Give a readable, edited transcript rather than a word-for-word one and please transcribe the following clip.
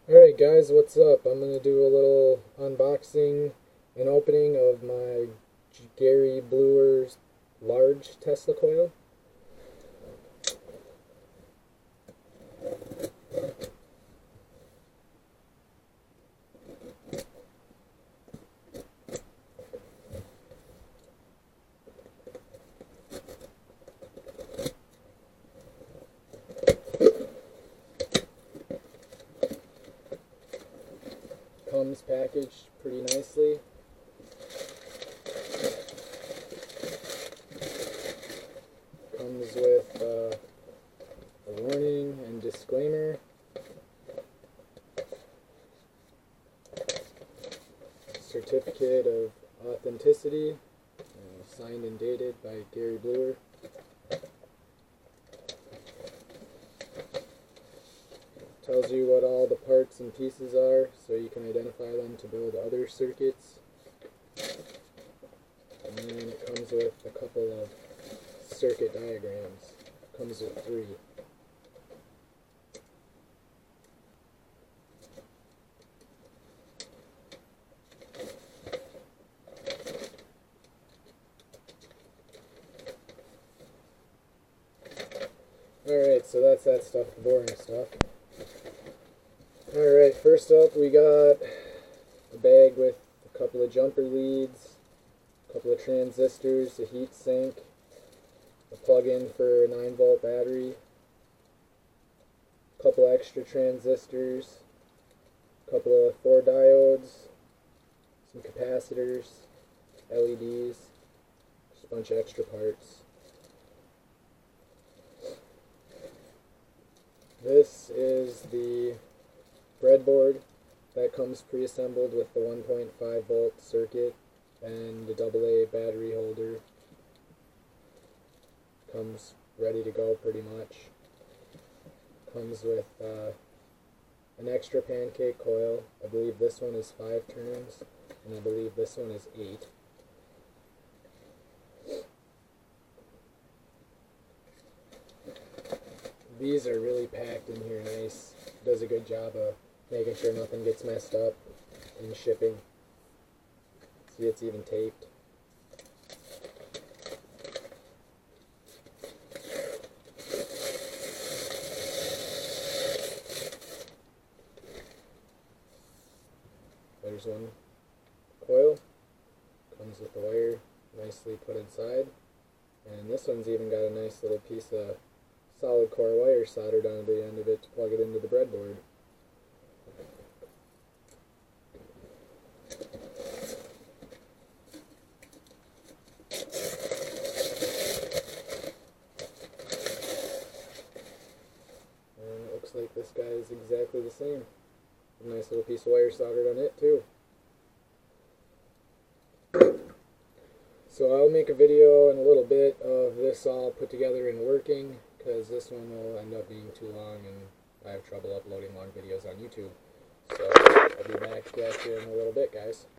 Alright guys, what's up? I'm going to do a little unboxing and opening of my Gary Bluer's large Tesla coil. Comes packaged pretty nicely. Comes with a warning and disclaimer. Certificate of authenticity, signed and dated by Gary Bluer. Tells you what all the parts and pieces are so you can identify them to build other circuits. And then it comes with a couple of circuit diagrams. Comes with 3. Alright, so that's that stuff, the boring stuff. Alright, first up we got a bag with a couple of jumper leads, a couple of transistors, a heat sink, a plug-in for a 9-volt battery, a couple extra transistors, a couple of 4 diodes, some capacitors, LEDs, just a bunch of extra parts. This is the breadboard that comes pre-assembled with the 1.5 volt circuit and the AA battery holder. Comes ready to go pretty much. Comes with an extra pancake coil. I believe this one is 5 turns and I believe this one is 8. These are really packed in here nice. Does a good job of making sure nothing gets messed up in shipping. See, it's even taped. There's one coil. Comes with the wire nicely put inside. And this one's even got a nice little piece of solid core wire soldered onto the end of it to plug it into the breadboard. And it looks like this guy is exactly the same. A nice little piece of wire soldered on it too. So I'll make a video in a little bit of this all put together and working, because this one will end up being too long and I have trouble uploading long videos on YouTube. So I'll be back at you in a little bit, guys.